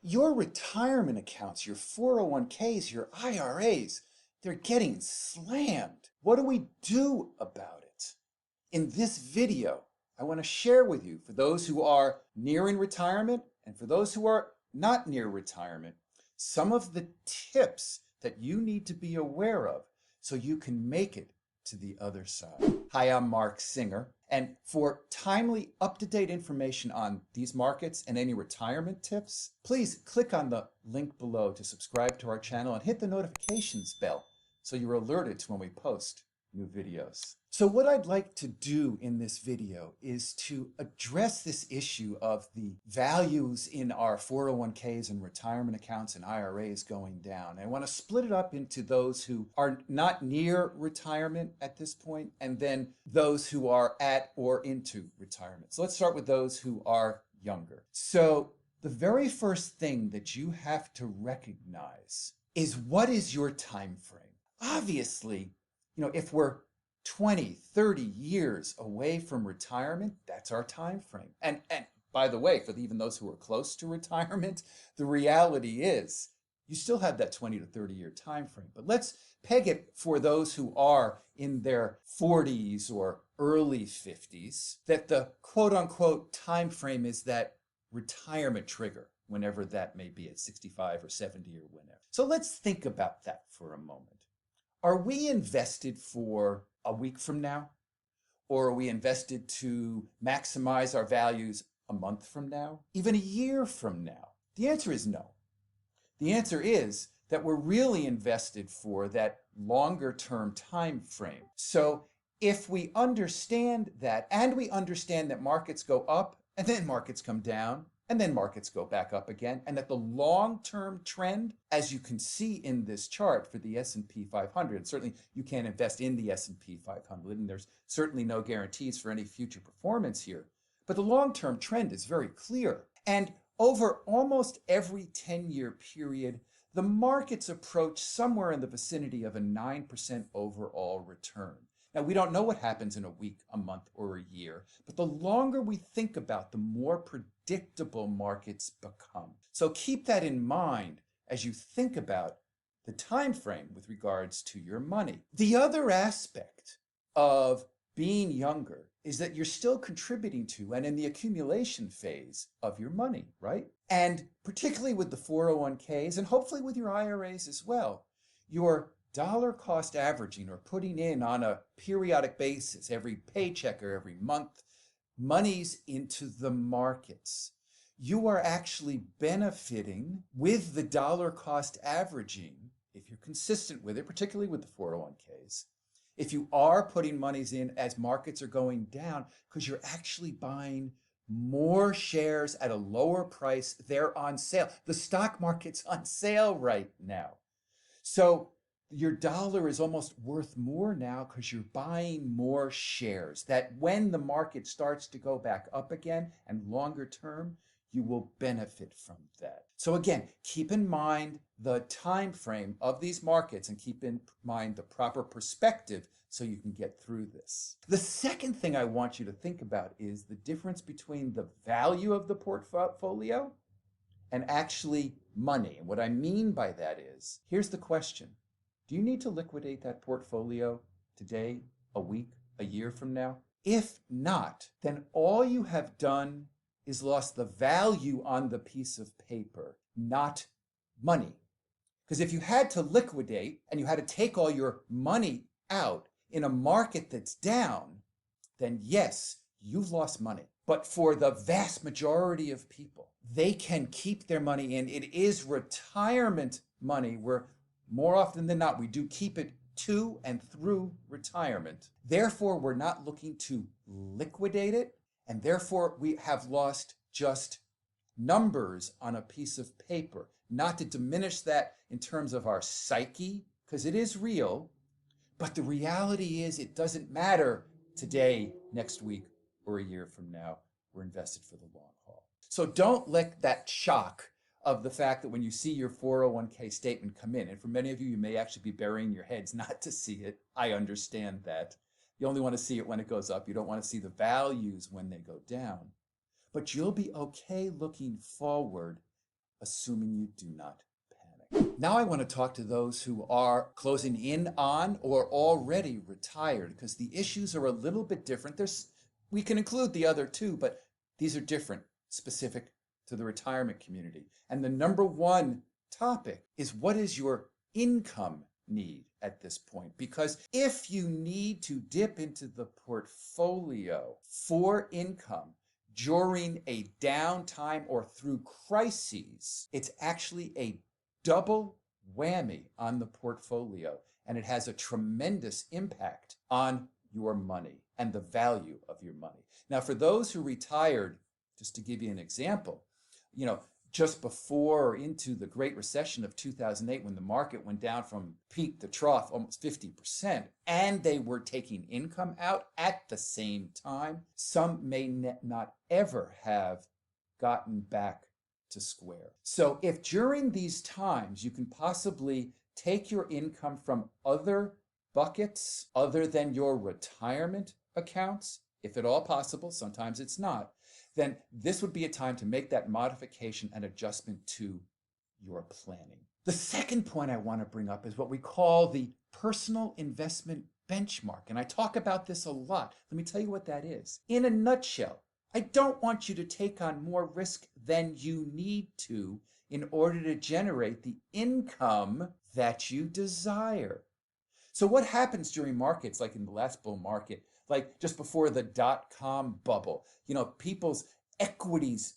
Your retirement accounts, your 401ks, your IRAs, they're getting slammed. What do we do about it? In this video, I want to share with you, for those who are nearing retirement and for those who are not near retirement, some of the tips that you need to be aware of so you can make it to the other side. Hi, I'm Mark Singer, and for timely, up-to-date information on these markets and any retirement tips, please click on the link below to subscribe to our channel and hit the notifications bell so you're alerted to when we post new videos. So what I'd like to do in this video is to address this issue of the values in our 401ks and retirement accounts and IRAs going down. I want to split it up into those who are not near retirement at this point, and then those who are at or into retirement. So let's start with those who are younger. So the very first thing that you have to recognize is, what is your time frame? Obviously, if we're 20, 30 years away from retirement, that's our time frame. And by the way, for even those who are close to retirement, the reality is you still have that 20 to 30 year time frame. But let's peg it for those who are in their 40s or early 50s, that the quote unquote time frame is that retirement trigger, whenever that may be, at 65 or 70 or whenever. So let's think about that for a moment. Are we invested for a week from now? Or are we invested to maximize our values a month from now? Even a year from now? The answer is no. The answer is that we're really invested for that longer term time frame. So if we understand that, and we understand that markets go up and then markets come down, and then markets go back up again, and that the long-term trend, as you can see in this chart for the S&P 500, and certainly you can't invest in the S&P 500, and there's certainly no guarantees for any future performance here, but the long-term trend is very clear. And over almost every 10-year period, the markets approach somewhere in the vicinity of a 9% overall return. Now, we don't know what happens in a week, a month, or a year, but the longer we think about, the more predictable markets become. So keep that in mind as you think about the time frame with regards to your money. The other aspect of being younger is that you're still contributing to and in the accumulation phase of your money, right? And particularly with the 401ks and hopefully with your IRAs as well, your dollar cost averaging, or putting in on a periodic basis, every paycheck or every month, monies into the markets. You are actually benefiting with the dollar cost averaging, if you're consistent with it, particularly with the 401ks, if you are putting monies in as markets are going down, because you're actually buying more shares at a lower price. They're on sale. The stock market's on sale right now. So your dollar is almost worth more now because you're buying more shares, that when the market starts to go back up again and longer term, you will benefit from that. So again, keep in mind the time frame of these markets and keep in mind the proper perspective so you can get through this. The second thing I want you to think about is the difference between the value of the portfolio and actually money. And what I mean by that is, here's the question. Do you need to liquidate that portfolio today, a week, a year from now? If not, then all you have done is lost the value on the piece of paper, not money. Because if you had to liquidate and you had to take all your money out in a market that's down, then yes, you've lost money. But for the vast majority of people, they can keep their money in. It is retirement money where more often than not, we do keep it to and through retirement. Therefore, we're not looking to liquidate it, and therefore we have lost just numbers on a piece of paper. Not to diminish that in terms of our psyche, because it is real, but the reality is it doesn't matter today, next week, or a year from now. We're invested for the long haul. So don't let that shock of the fact that when you see your 401k statement come in, and for many of you, you may actually be burying your heads not to see it. I understand that. You only want to see it when it goes up. You don't want to see the values when they go down. But you'll be okay looking forward assuming you do not panic. Now I want to talk to those who are closing in on or already retired, because the issues are a little bit different. We can include the other two, but these are different, specific to the retirement community. And the number one topic is, what is your income need at this point? Because if you need to dip into the portfolio for income during a downtime or through crises, it's actually a double whammy on the portfolio, and it has a tremendous impact on your money and the value of your money. Now, for those who retired, just to give you an example, just before or into the Great Recession of 2008, when the market went down from peak to trough almost 50%, and they were taking income out at the same time, some may not ever have gotten back to square. So if during these times you can possibly take your income from other buckets other than your retirement accounts, if at all possible, sometimes it's not, then this would be a time to make that modification and adjustment to your planning. The second point I want to bring up is what we call the personal investment benchmark. And I talk about this a lot. Let me tell you what that is. In a nutshell, I don't want you to take on more risk than you need to in order to generate the income that you desire. So what happens during markets, like in the last bull market, like just before the dot-com bubble, people's equities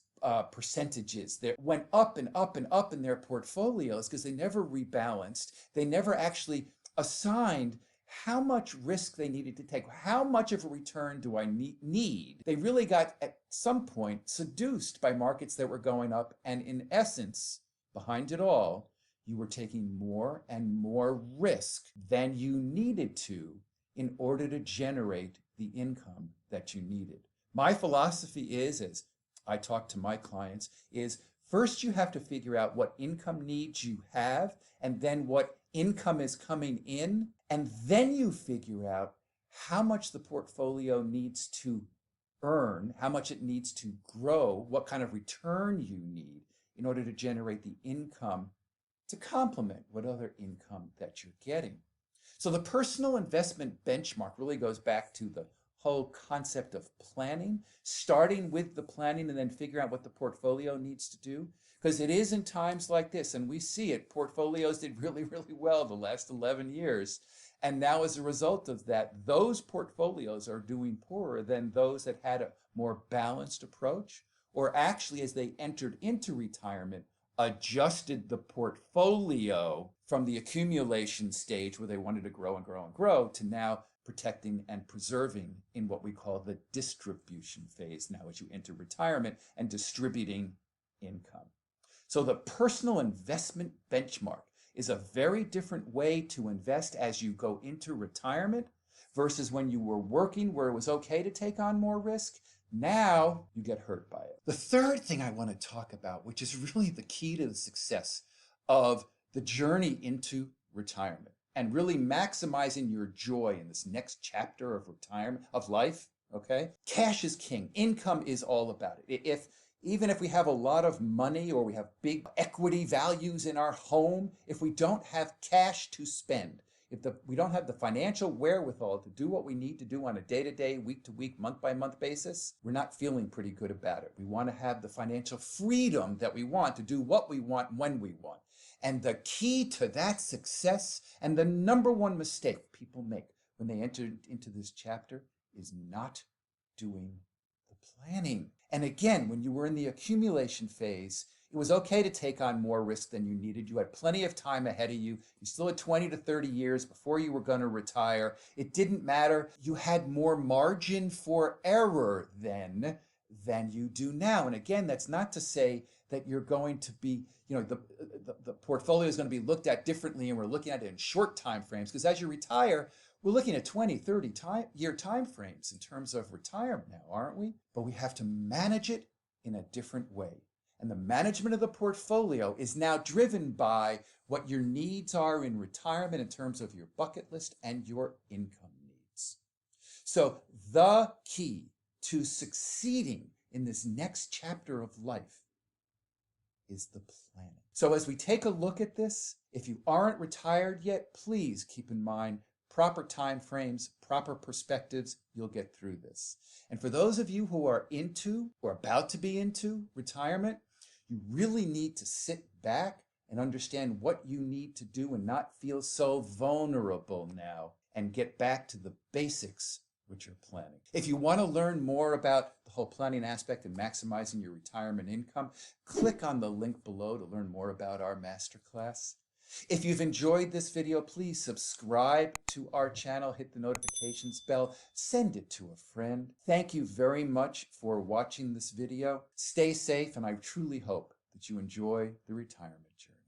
percentages that went up and up and up in their portfolios because they never rebalanced. They never actually assigned how much risk they needed to take. How much of a return do I need? They really got at some point seduced by markets that were going up. And in essence, behind it all, you were taking more and more risk than you needed to in order to generate the income that you needed. My philosophy is, as I talk to my clients, is first you have to figure out what income needs you have, and then what income is coming in, and then you figure out how much the portfolio needs to earn, how much it needs to grow, what kind of return you need in order to generate the income to complement what other income that you're getting. So the personal investment benchmark really goes back to the whole concept of planning, starting with the planning and then figuring out what the portfolio needs to do. Because it is in times like this, and we see it, portfolios did really, really well the last 11 years. And now as a result of that, those portfolios are doing poorer than those that had a more balanced approach, or actually as they entered into retirement, adjusted the portfolio from the accumulation stage where they wanted to grow and grow and grow to now protecting and preserving in what we call the distribution phase now as you enter retirement and distributing income. So the personal investment benchmark is a very different way to invest as you go into retirement versus when you were working where it was okay to take on more risk. Now you get hurt by it. The third thing I want to talk about, which is really the key to the success of the journey into retirement and really maximizing your joy in this next chapter of retirement, of life, okay? Cash is king. Income is all about it. Even if we have a lot of money or we have big equity values in our home, if we don't have cash to spend, we don't have the financial wherewithal to do what we need to do on a day-to-day, week-to-week, month-by-month basis, we're not feeling pretty good about it. We want to have the financial freedom that we want to do what we want when we want. And the key to that success, and the number one mistake people make when they enter into this chapter, is not doing the planning. And again, when you were in the accumulation phase, it was okay to take on more risk than you needed. You had plenty of time ahead of you. You still had 20 to 30 years before you were going to retire. It didn't matter. You had more margin for error then than you do now. And again, that's not to say that you're going to be, the portfolio is going to be looked at differently and we're looking at it in short time frames. Because as you retire, we're looking at 20, 30 year time frames in terms of retirement now, aren't we? But we have to manage it in a different way. And the management of the portfolio is now driven by what your needs are in retirement in terms of your bucket list and your income needs. So the key to succeeding in this next chapter of life is the planning. So as we take a look at this, if you aren't retired yet, please keep in mind proper time frames, proper perspectives, you'll get through this. And for those of you who are into or about to be into retirement, you really need to sit back and understand what you need to do and not feel so vulnerable now and get back to the basics, which are planning. If you want to learn more about the whole planning aspect and maximizing your retirement income, click on the link below to learn more about our masterclass. If you've enjoyed this video, please subscribe to our channel, hit the notifications bell, send it to a friend. Thank you very much for watching this video. Stay safe, and I truly hope that you enjoy the retirement journey.